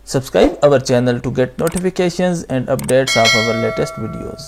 Subscribe our channel to get notifications and updates of our latest videos.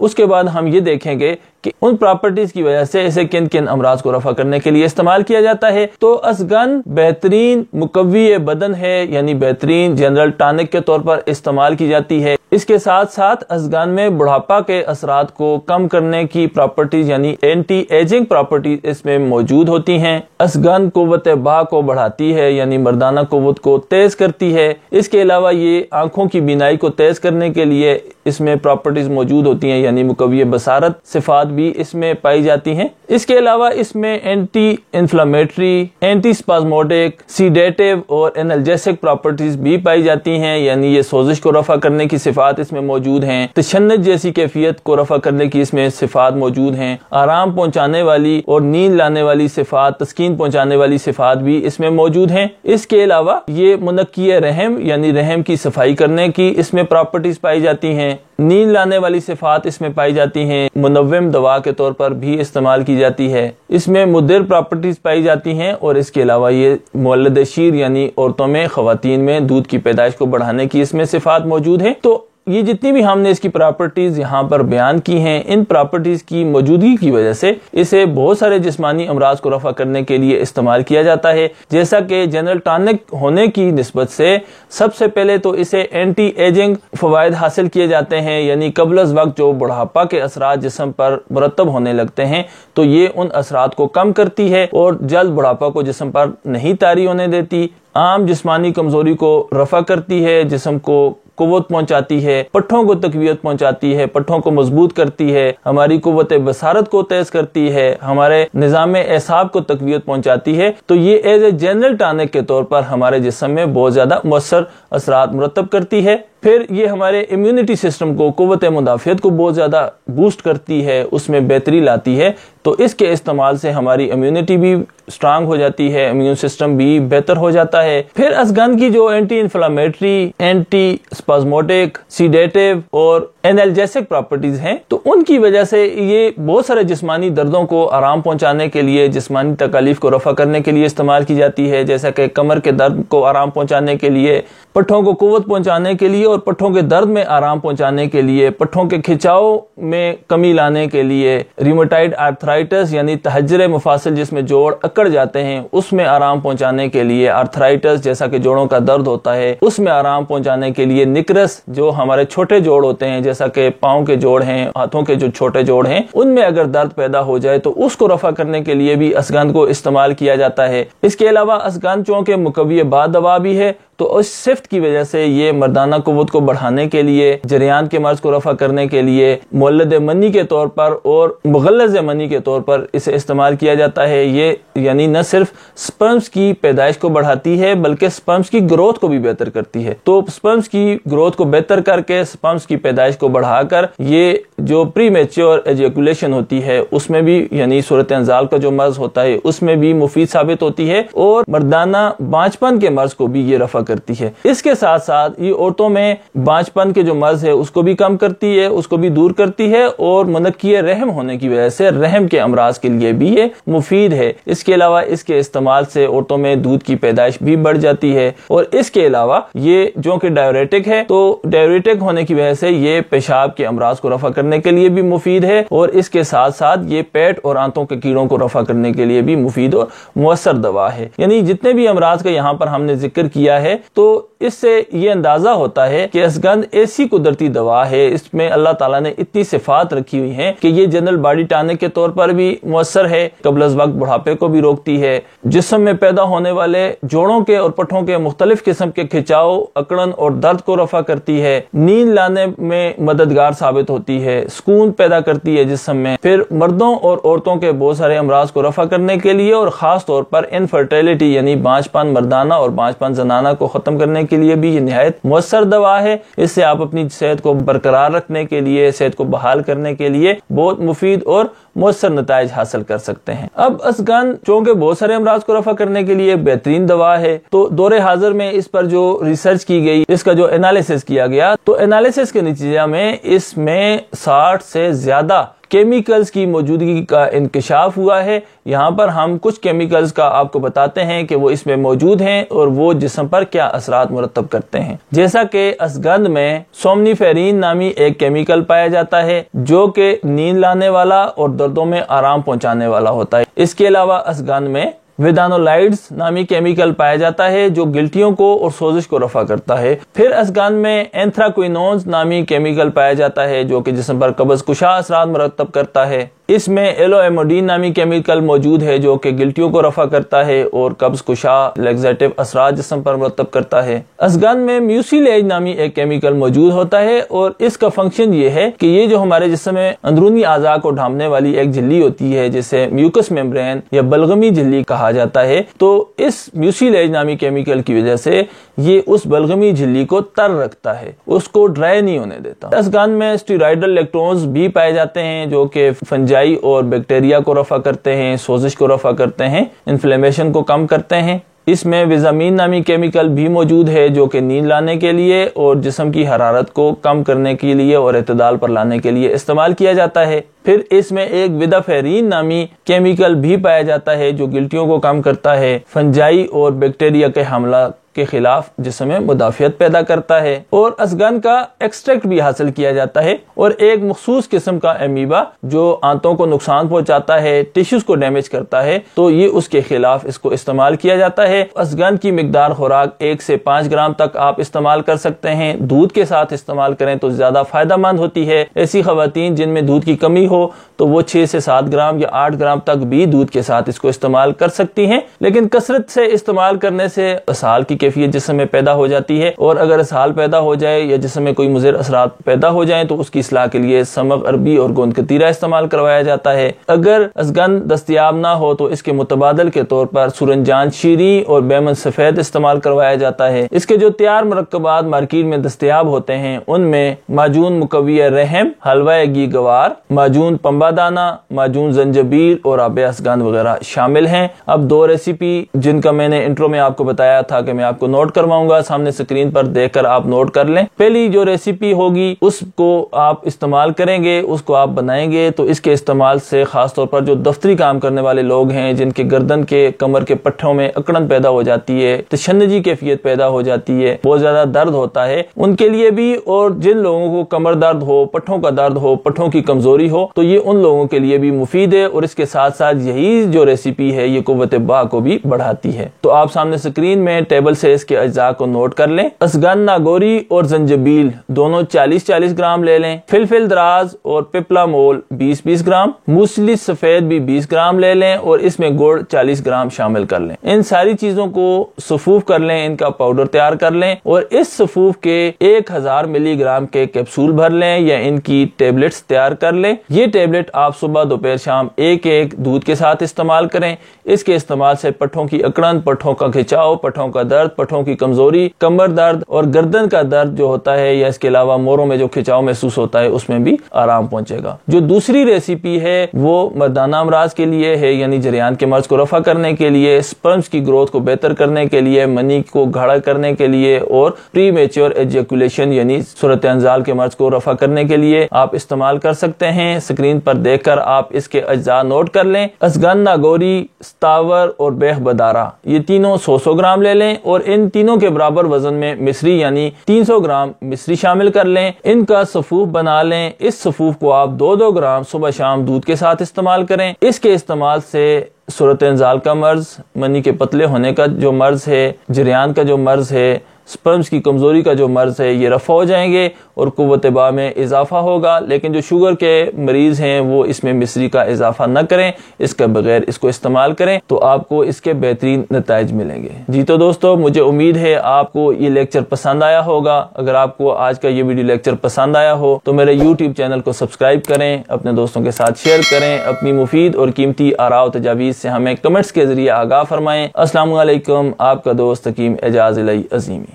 اس کے بعد ہم یہ دیکھیں گے کہ ان پراپرٹیز کی وجہ سے اسے کن کن امراض کو رفع کرنے کے لیے استعمال کیا جاتا ہے۔ تو اسگن بہترین مقوی بدن ہے، یعنی بہترین جنرل ٹانک کے طور پر استعمال کی جاتی ہے۔ اس کے ساتھ ساتھ اسگن میں بڑھاپا کے اثرات کو کم کرنے کی پراپرٹیز یعنی اینٹی ایجنگ پراپرٹیز اس میں موجود ہوتی ہیں۔ اسگن قوت باہ کو بڑھاتی ہے، یعنی مردانہ قوت کو تیز کرتی ہے۔ اس کے علاوہ یہ آنکھوں کی بینائی کو تیز کرنے کے لیے اس میں پراپرٹیز موجود ہوتی ہیں، یعنی مقوی بصارت صفات بھی اس میں پائی جاتی ہیں۔ اس کے علاوہ اس میں اینٹی انفلامیٹری، اینٹی سپازموڈک، سیڈیٹیو اور انالجیسک پراپرٹیز بھی پائی جاتی ہیں، یعنی یہ سوزش کو رفع کرنے کی صفات اس میں موجود ہیں۔ تشنج جیسی کیفیت کو رفع کرنے کی اس میں صفات موجود ہیں۔ آرام پہنچانے والی اور نیند لانے والی صفات، تسکین پہنچانے والی صفات بھی اس میں موجود ہیں۔ اس کے علاوہ یہ منقی رحم یعنی رحم کی صفائی کرنے کی اس میں پراپرٹیز پائی جاتی ہیں۔ نیند لانے والی صفات اس میں پائی جاتی ہیں۔ منوم دوا کے طور پر بھی استعمال کی جاتی ہے۔ اس میں مدر پراپرٹیز پائی جاتی ہیں، اور اس کے علاوہ یہ مولد شیر یعنی عورتوں میں، خواتین میں دودھ کی پیدائش کو بڑھانے کی اس میں صفات موجود ہیں۔ تو یہ جتنی بھی ہم نے اس کی پراپرٹیز یہاں پر بیان کی ہیں، ان پراپرٹیز کی موجودگی کی وجہ سے اسے بہت سارے جسمانی امراض کو رفع کرنے کے لیے استعمال کیا جاتا ہے۔ جیسا کہ جنرل ٹانک ہونے کی نسبت سے سب سے پہلے تو اسے اینٹی ایجنگ فوائد حاصل کیے جاتے ہیں، یعنی قبل از وقت جو بڑھاپا کے اثرات جسم پر مرتب ہونے لگتے ہیں تو یہ ان اثرات کو کم کرتی ہے اور جلد بڑھاپا کو جسم پر نہیں طاری ہونے دیتی۔ عام جسمانی کمزوری کو رفع کرتی ہے، جسم کو قوت پہنچاتی ہے، پٹھوں کو تقویت پہنچاتی ہے، پٹھوں کو مضبوط کرتی ہے، ہماری قوت بصارت کو تیز کرتی ہے، ہمارے نظام اعصاب کو تقویت پہنچاتی ہے۔ تو یہ ایز اے جنرل ٹانک کے طور پر ہمارے جسم میں بہت زیادہ مؤثر اثرات مرتب کرتی ہے۔ پھر یہ ہمارے امیونٹی سسٹم کو، قوت مدافعت کو بہت زیادہ بوسٹ کرتی ہے، اس میں بہتری لاتی ہے۔ تو اس کے استعمال سے ہماری امیونٹی بھی سٹرانگ ہو جاتی ہے، امیون سسٹم بھی بہتر ہو جاتا ہے۔ پھر اسگن کی جو اینٹی انفلامیٹری، اینٹی سپازموڈک، سیڈیٹیو اور انالجیسک پراپرٹیز ہیں، تو ان کی وجہ سے یہ بہت سارے جسمانی دردوں کو آرام پہنچانے کے لیے، جسمانی تکالیف کو رفع کرنے کے لیے استعمال کی جاتی ہے، جیسا کہ کمر کے درد کو آرام پہنچانے کے لیے، پٹھوں کو قوت پہنچانے کے لیے اور پٹھوں کے درد میں آرام پہنچانے کے لیے، پٹھوں کے کھچاؤ میں کمی لانے کے لیے، ریومیٹائڈ آرتھرائٹس یعنی تحجر مفاصل جس میں جوڑ اکڑ جاتے ہیں اس میں آرام پہنچانے کے لیے، آرتھرائٹس جیسا کہ جوڑوں کا درد ہوتا ہے اس میں آرام پہنچانے کے لیے، نکرس جو ہمارے چھوٹے جوڑ ہوتے ہیں جیسا کہ پاؤں کے جوڑ ہیں، ہاتھوں کے جو چھوٹے جوڑ ہیں، ان میں اگر درد پیدا ہو جائے تو اس کو رفع کرنے کے لیے بھی اسگن کو استعمال کیا جاتا ہے۔ اس کے علاوہ اسگن چونکہ مقوی باہ دوا بھی ہے تو اس صفت کی وجہ سے یہ مردانہ قوت کو بڑھانے کے لیے، جریان کے مرض کو رفع کرنے کے لیے، مولد منی کے طور پر اور مغلظ منی کے طور پر اسے استعمال کیا جاتا ہے۔ یہ یعنی نہ صرف سپرمز کی پیدائش کو بڑھاتی ہے بلکہ سپرمز کی گروتھ کو بھی بہتر کرتی ہے۔ تو سپرمز کی گروتھ کو بہتر کر کے سپرمز کی پیدائش کو بڑھا کر یہ جو پری میچور ایجیکولیشن ہوتی ہے اس میں بھی، یعنی صورت انزال کا جو مرض ہوتا ہے اس میں بھی مفید ثابت ہوتی ہے، اور مردانہ بانجپن کے مرض کو بھی یہ رفع کرتی ہے۔ اس کے ساتھ ساتھ یہ عورتوں میں بانجپن کے جو مرض ہے اس کو بھی کم کرتی ہے، اس کو بھی دور کرتی ہے، اور منقی رحم ہونے کی وجہ سے رحم کے امراض کے لیے بھی یہ مفید ہے۔ اس کے علاوہ اس کے استعمال سے عورتوں میں دودھ کی پیدائش بھی بڑھ جاتی ہے، اور اس کے علاوہ یہ جو کہ ڈائیوریٹک ہے تو ڈائیوریٹک ہونے کی وجہ سے یہ پیشاب کے امراض کو رفع کرنے کے لیے بھی مفید ہے، اور اس کے ساتھ ساتھ یہ پیٹ اور آنتوں کے کیڑوں کو رفع کرنے کے لیے بھی مفید اور مؤثر دوا ہے۔ یعنی جتنے بھی امراض کا یہاں پر ہم نے ذکر کیا ہے تو اس سے یہ اندازہ ہوتا ہے کہ اسگن ایسی قدرتی دوا ہے، اس میں اللہ تعالیٰ نے اتنی صفات رکھی ہوئی ہیں کہ یہ جنرل باڈی ٹانک کے طور پر بھی مؤثر ہے، قبل از وقت بڑھاپے کو بھی روکتی ہے، جسم میں پیدا ہونے والے جوڑوں کے اور پٹھوں کے مختلف قسم کے کھچاؤ، اکڑن اور درد کو رفع کرتی ہے، نیند لانے میں مددگار ثابت ہوتی ہے، سکون پیدا کرتی ہے جسم میں۔ پھر مردوں اور عورتوں کے بہت سارے امراض کو رفع کرنے کے لیے اور خاص طور پر انفرٹیلٹی یعنی بانجپن مردانہ اور بانجپن زنانہ کو ختم کرنے کے لیے بھی یہ نہایت مؤثر دوا ہے۔ اس سے آپ اپنی صحت کو برقرار رکھنے کے لیے، صحت کو بحال کرنے کے لیے بہت مفید اور مؤثر نتائج حاصل کر سکتے ہیں۔ اب اسگن چونکہ بہت سارے امراض کو رفع کرنے کے لیے بہترین دوا ہے، تو دور حاضر میں اس پر جو ریسرچ کی گئی، اس کا جو انالیسس کیا گیا، تو انالیسس کے نتیجہ میں اس میں 60 سے زیادہ کیمیکلز کی موجودگی کا انکشاف ہوا ہے۔ یہاں پر ہم کچھ کیمیکلز کا آپ کو بتاتے ہیں کہ وہ اس میں موجود ہیں اور وہ جسم پر کیا اثرات مرتب کرتے ہیں۔ جیسا کہ اسگند میں سومنیفیرین نامی ایک کیمیکل پایا جاتا ہے جو کہ نیند لانے والا اور دردوں میں آرام پہنچانے والا ہوتا ہے۔ اس کے علاوہ اسگند میں ویدانولائڈز نامی کیمیکل پایا جاتا ہے جو گلٹیوں کو اور سوزش کو رفع کرتا ہے۔ پھر اسگند میں اینتھراکوئنونز نامی کیمیکل پایا جاتا ہے جو کہ جسم پر قبض کشا اثرات مرتب کرتا ہے۔ اس میں ایلوایموڈین نامی کیمیکل موجود ہے جو کہ گلٹیوں کو رفع کرتا ہے اور قبض کشا لیگزیٹو اثرات جسم پر مرتب کرتا ہے۔ اسگند میں میوسیلیج نامی ایک کیمیکل موجود ہوتا ہے اور اس کا فنکشن یہ ہے کہ یہ جو ہمارے جسم میں اندرونی اعضاء کو ڈھانپنے والی ایک جھلی ہوتی ہے جسے میوکس میمبرین یا بلغمی جھلی کہا جاتا ہے، تو اس میوسیلیج نامی کیمیکل کی وجہ سے یہ اس بلغمی جھلی کو تر رکھتا ہے، اس کو ڈرائی نہیں ہونے دیتا۔ اسگند میں اسٹیرائڈل لیکٹونز بھی پائے جاتے ہیں جو کہ فنجائی اور بیکٹیریا کو رفع کرتے ہیں، سوزش کو رفع کرتے ہیں، انفلیمیشن کو کم کرتے ہیں۔ اس میں ویزامین نامی کیمیکل بھی موجود ہے جو کہ نیند لانے کے لیے اور جسم کی حرارت کو کم کرنے کے لیے اور اعتدال پر لانے کے لیے استعمال کیا جاتا ہے۔ پھر اس میں ایک ویدافیرین نامی کیمیکل بھی پایا جاتا ہے جو گلٹیوں کو کم کرتا ہے، فنجائی اور بیکٹیریا کے حملہ کے خلاف جسم میں مدافعت پیدا کرتا ہے، اور اسگند کا ایکسٹریکٹ بھی حاصل کیا جاتا ہے، اور ایک مخصوص قسم کا امیبا جو آنتوں کو نقصان پہنچاتا ہے، ٹیشوز کو ڈیمیج کرتا ہے، تو یہ اس کے خلاف اس کو استعمال کیا جاتا ہے۔ اسگند کی مقدار خوراک 1 سے 5 گرام تک آپ استعمال کر سکتے ہیں۔ دودھ کے ساتھ استعمال کریں تو زیادہ فائدہ مند ہوتی ہے۔ ایسی خواتین جن میں دودھ کی کمی ہو تو وہ 6 سے 7 گرام یا 8 گرام تک بھی دودھ کے ساتھ اس کو استعمال کر سکتی ہیں، لیکن کثرت سے استعمال کرنے سے اسہال کی کیفیت جسم میں پیدا ہو جاتی ہے، اور اگر اسہال پیدا ہو جائے یا جسم میں کوئی مضر اثرات پیدا ہو جائیں تو اس کی اصلاح کے لیے سمغ عربی اور گوند کتیرہ استعمال کروایا جاتا ہے۔ اگر اسگند دستیاب نہ ہو تو اس کے متبادل کے طور پر سورنجان شیریں اور بیمن سفید استعمال کروایا جاتا ہے۔ اس کے جو تیار مرکبات مارکیٹ میں دستیاب ہوتے ہیں ان میں معجون مقوی رحم، حلوہ گھی گوار، معجون پمبا دانہ، معجون زنجبیل اور آب اسگند وغیرہ شامل ہیں۔ اب 2 ریسیپی جن کا میں نے انٹرو میں آپ کو بتایا تھا کہ میں آپ کو نوٹ کرواؤں گا، سامنے سکرین پر دیکھ کر آپ نوٹ کر لیں۔ پہلی جو ریسیپی ہوگی اس کو آپ استعمال کریں گے، اس کو آپ بنائیں گے، تو اس کے استعمال سے خاص طور پر جو دفتری کام کرنے والے لوگ ہیں جن کے گردن کے کمر کے پٹھوں میں اکڑن پیدا ہو جاتی ہے، تشنجی کیفیت پیدا ہو جاتی ہے، بہت زیادہ درد ہوتا ہے، ان کے لیے بھی، اور جن لوگوں کو کمر درد ہو، پٹھوں کا درد ہو، پٹھوں کی کمزوری ہو، تو یہ ان لوگوں کے لیے بھی مفید ہے، اور اس کے ساتھ ساتھ یہی جو ریسیپی ہے یہ قوت باہ کو بھی بڑھاتی ہے۔ تو آپ سامنے سکرین میں ٹیبل سے اس کے اجزاء کو نوٹ کر لیں۔ اسگند ناگوری اور زنجبیل دونوں 40-40 گرام لے لیں۔ فلفل دراز اور پپلا مول 20-20 گرام، موسلی سفید بھی 20 گرام لے لیں، اور اس میں گڑ 40 گرام شامل کر لیں۔ ان ساری چیزوں کو سفوف کر لیں، ان کا پاؤڈر تیار کر لیں، اور اس سفوف کے 1000 ملی گرام کے کیپسول بھر لیں یا ان کی ٹیبلٹس تیار کر لیں۔ یہ ٹیبلٹ آپ صبح دوپہر شام ایک دودھ کے ساتھ استعمال کریں۔ اس کے استعمال سے پٹھوں کی اکڑن، پٹھوں کا کھچاؤ، پٹھوں کا درد، پٹھوں کی کمزوری، کمر درد اور گردن کا درد جو ہوتا ہے، یا اس کے علاوہ موروں میں جو کھچاؤ محسوس ہوتا ہے، اس میں بھی آرام پہنچے گا۔ جو دوسری ریسیپی ہے وہ مردانہ امراض کے لیے ہے، یعنی جریان کے مرض کو رفع کرنے کے لیے، سپرمز کی گروتھ کو بہتر کرنے کے لیے، منی کو گاڑھا کرنے کے لیے، اور پری میچور ایجیکولیشن یعنی صورت انزال کے مرض کو رفع کرنے کے لیے آپ استعمال کر سکتے ہیں۔ سکرین پر دیکھ کر آپ اس کے اجزاء نوٹ کر لیں۔ اسگند ناگوری، ستاور اور بیخ بدارہ یہ تینوں 100 گرام لے لیں، اور ان تینوں کے برابر وزن میں مصری یعنی 300 گرام مصری شامل کر لیں۔ ان کا سفوف بنا لیں۔ اس سفوف کو آپ 2-2 گرام صبح شام دودھ کے ساتھ استعمال کریں۔ اس کے استعمال سے صورت انزال کا مرض، منی کے پتلے ہونے کا جو مرض ہے، جریان کا جو مرض ہے، سپرمز کی کمزوری کا جو مرض ہے، یہ رفع ہو جائیں گے اور قوت باہ میں اضافہ ہوگا۔ لیکن جو شوگر کے مریض ہیں وہ اس میں مصری کا اضافہ نہ کریں، اس کے بغیر اس کو استعمال کریں، تو آپ کو اس کے بہترین نتائج ملیں گے۔ جی تو دوستو، مجھے امید ہے آپ کو یہ لیکچر پسند آیا ہوگا۔ اگر آپ کو آج کا یہ ویڈیو لیکچر پسند آیا ہو تو میرے YouTube چینل کو سبسکرائب کریں، اپنے دوستوں کے ساتھ شیئر کریں، اپنی مفید اور قیمتی آراء و تجاویز سے ہمیں کمنٹس کے ذریعے آگاہ فرمائیں۔ السلام علیکم، آپ کا دوست حکیم اعجاز الہی عظیمی۔